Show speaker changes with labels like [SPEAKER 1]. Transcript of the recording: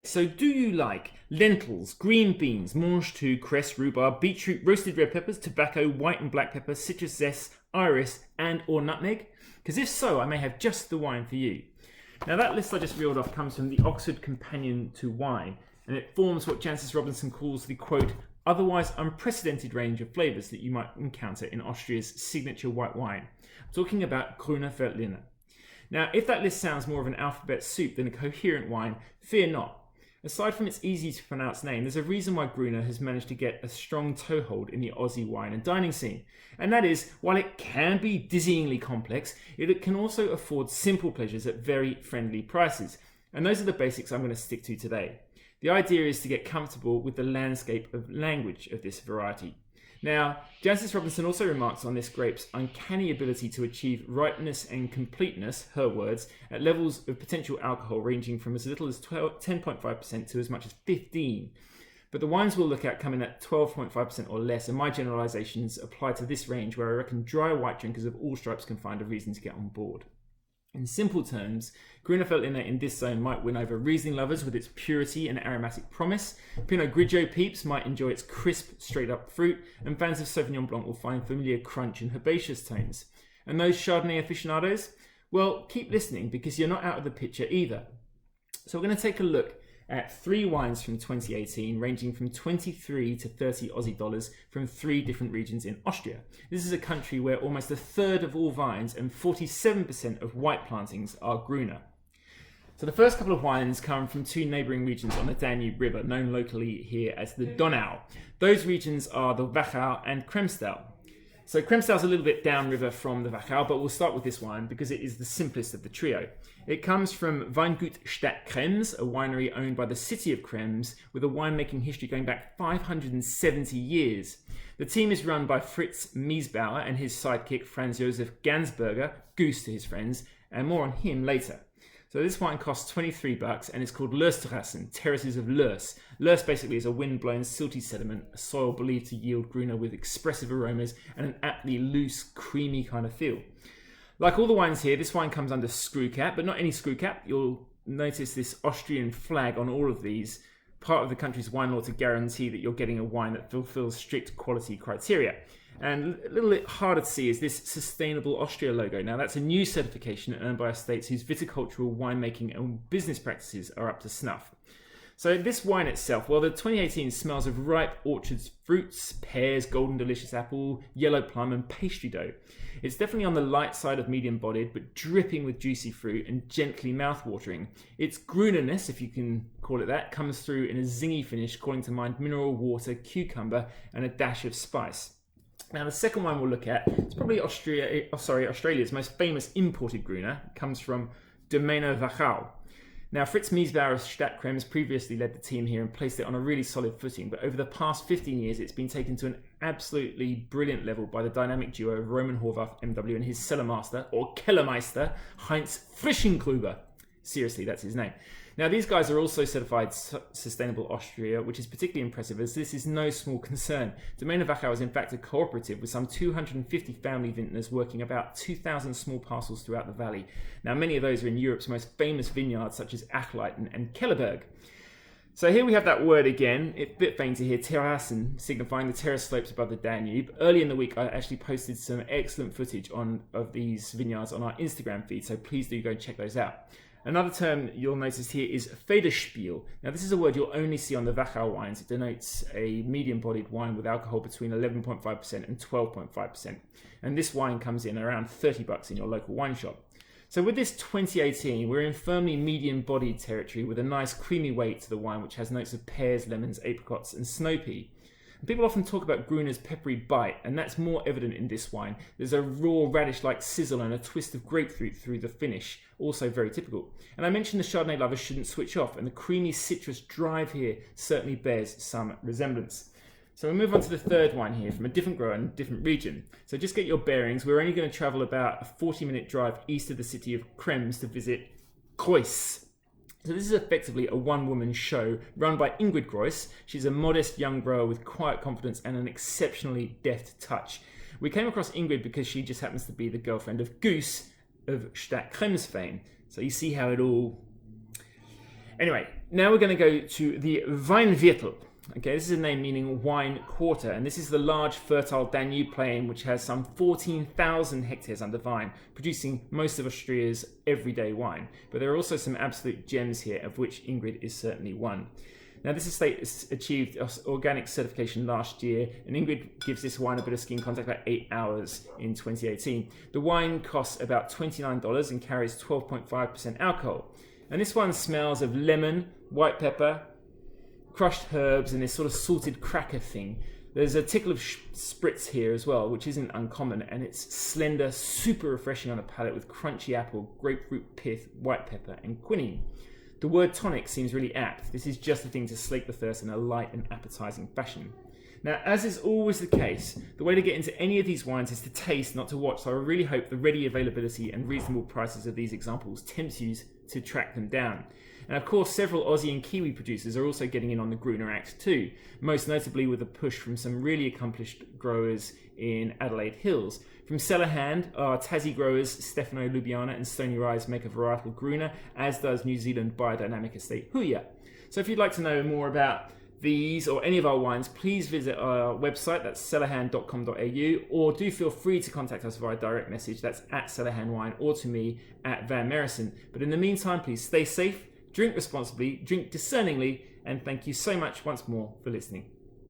[SPEAKER 1] So do you like lentils, green beans, mange tout, cress, rhubarb, beetroot, roasted red peppers, tobacco, white and black pepper, citrus zest, iris and or nutmeg? Because if so, I may have just the wine for you. Now that list I just reeled off comes from the Oxford Companion to Wine, and it forms what Jancis Robinson calls the, quote, otherwise unprecedented range of flavours that you might encounter in Austria's signature white wine. I'm talking about Grüner Veltliner. Now, if that list sounds more of an alphabet soup than a coherent wine, fear not. Aside from its easy to pronounce name, there's a reason why Grüner has managed to get a strong toehold in the Aussie wine and dining scene. And that is, while it can be dizzyingly complex, it can also afford simple pleasures at very friendly prices. And those are the basics I'm going to stick to today. The idea is to get comfortable with the landscape of language of this variety. Now, Jancis Robinson also remarks on this grape's uncanny ability to achieve ripeness and completeness, her words, at levels of potential alcohol ranging from as little as 10.5% to as much as 15%. But the wines we'll look at come in at 12.5% or less, and my generalisations apply to this range where I reckon dry white drinkers of all stripes can find a reason to get on board. In simple terms, Grüner Veltliner in this zone might win over Riesling lovers with its purity and aromatic promise. Pinot Grigio peeps might enjoy its crisp, straight-up fruit, and fans of Sauvignon Blanc will find familiar crunch and herbaceous tones. And those Chardonnay aficionados? Well, keep listening because you're not out of the picture either. So we're going to take a look at 3 wines from 2018, ranging from 23 to 30 Aussie dollars from 3 different regions in Austria. This is a country where almost a third of all vines and 47% of white plantings are Grüner. So the first couple of wines come from 2 neighbouring regions on the Danube River, known locally here as the Donau. Those regions are the Wachau and Kremstal. So Kremstal's a little bit downriver from the Wachau, but we'll start with this wine because it is the simplest of the trio. It comes from Weingut Stadt Krems, a winery owned by the city of Krems, with a winemaking history going back 570 years. The team is run by Fritz Miesbauer and his sidekick Franz Josef Gansberger, Goose to his friends, and more on him later. So this wine costs $23 and it's called Lösterrassen, Terraces of Löss. Löss basically is a wind-blown silty sediment, a soil believed to yield Grüner with expressive aromas and an aptly loose, creamy kind of feel. Like all the wines here, this wine comes under screw cap, but not any screw cap. You'll notice this Austrian flag on all of these, part of the country's wine law to guarantee that you're getting a wine that fulfills strict quality criteria. And a little bit harder to see is this Sustainable Austria logo. Now that's a new certification earned by estates whose viticultural, winemaking and business practices are up to snuff. So this wine itself, well, the 2018 smells of ripe orchards, fruits, pears, golden delicious apple, yellow plum and pastry dough. It's definitely on the light side of medium bodied, but dripping with juicy fruit and gently mouth-watering. Its Grünerness, if you can call it that, comes through in a zingy finish, calling to mind mineral water, cucumber and a dash of spice. Now the second one we'll look at is probably Australia's most famous imported Grüner. It comes from Domäne Wachau. Now Fritz Miesbauer of Stadt Krems previously led the team here and placed it on a really solid footing, but over the past 15 years it's been taken to an absolutely brilliant level by the dynamic duo of Roman Horvath MW and his cellar master, or Kellermeister, Heinz Frischengruber. Seriously, that's his name. Now, these guys are also certified Sustainable Austria, which is particularly impressive as this is no small concern. Domäne Wachau is in fact a cooperative with some 250 family vintners working about 2,000 small parcels throughout the valley. Now, many of those are in Europe's most famous vineyards such as Achleiten and Kellerberg. So here we have that word again. It's a bit faint to hear, Terrassen, signifying the terrace slopes above the Danube. Early in the week, I actually posted some excellent footage of these vineyards on our Instagram feed, so please do go check those out. Another term you'll notice here is Spiel. Now this is a word you'll only see on the Wachau wines. It denotes a medium-bodied wine with alcohol between 11.5% and 12.5%. And this wine comes in around $30 in your local wine shop. So with this 2018, we're in firmly medium-bodied territory with a nice creamy weight to the wine which has notes of pears, lemons, apricots and snow pea. People often talk about Grüner's Peppery Bite, and that's more evident in this wine. There's a raw radish-like sizzle and a twist of grapefruit through the finish, also very typical. And I mentioned the Chardonnay lovers shouldn't switch off, and the creamy citrus drive here certainly bears some resemblance. So we'll move on to the third wine here from a different grower and different region. So just get your bearings. We're only going to travel about a 40-minute drive east of the city of Krems to visit Groiss. So this is effectively a one-woman show run by Ingrid Groiss. She's a modest young grower with quiet confidence and an exceptionally deft touch. We came across Ingrid because she just happens to be the girlfriend of Goose of Stadt Krems fame. So you see how it all Anyway, now we're going to go to the Weinviertel. Okay, this is a name meaning wine quarter, and this is the large fertile Danube plain which has some 14,000 hectares under vine, producing most of Austria's everyday wine. But there are also some absolute gems here, of which Ingrid is certainly one. Now, this estate achieved organic certification last year, and Ingrid gives this wine a bit of skin contact about 8 hours in 2018. The wine costs about $29 and carries 12.5% alcohol. And this one smells of lemon, white pepper, crushed herbs, and this sort of salted cracker thing. There's a tickle of spritz here as well, which isn't uncommon, and it's slender, super refreshing on the palate with crunchy apple, grapefruit pith, white pepper, and quinine. The word tonic seems really apt. This is just the thing to slake the thirst in a light and appetizing fashion. Now, as is always the case, the way to get into any of these wines is to taste, not to watch, so I really hope the ready availability and reasonable prices of these examples tempts you to track them down. And of course, several Aussie and Kiwi producers are also getting in on the Grüner act too, most notably with a push from some really accomplished growers in Adelaide Hills. From CellarHand, our Tassie growers Stefano Lubiana and Stony Rise make a varietal Grüner, as does New Zealand biodynamic estate Huya. So if you'd like to know more about these or any of our wines, please visit our website, that's cellarhand.com.au, or do feel free to contact us via direct message, that's at cellarhandwine, or to me at Van Merrison. But in the meantime, please stay safe, drink responsibly, drink discerningly, and thank you so much once more for listening.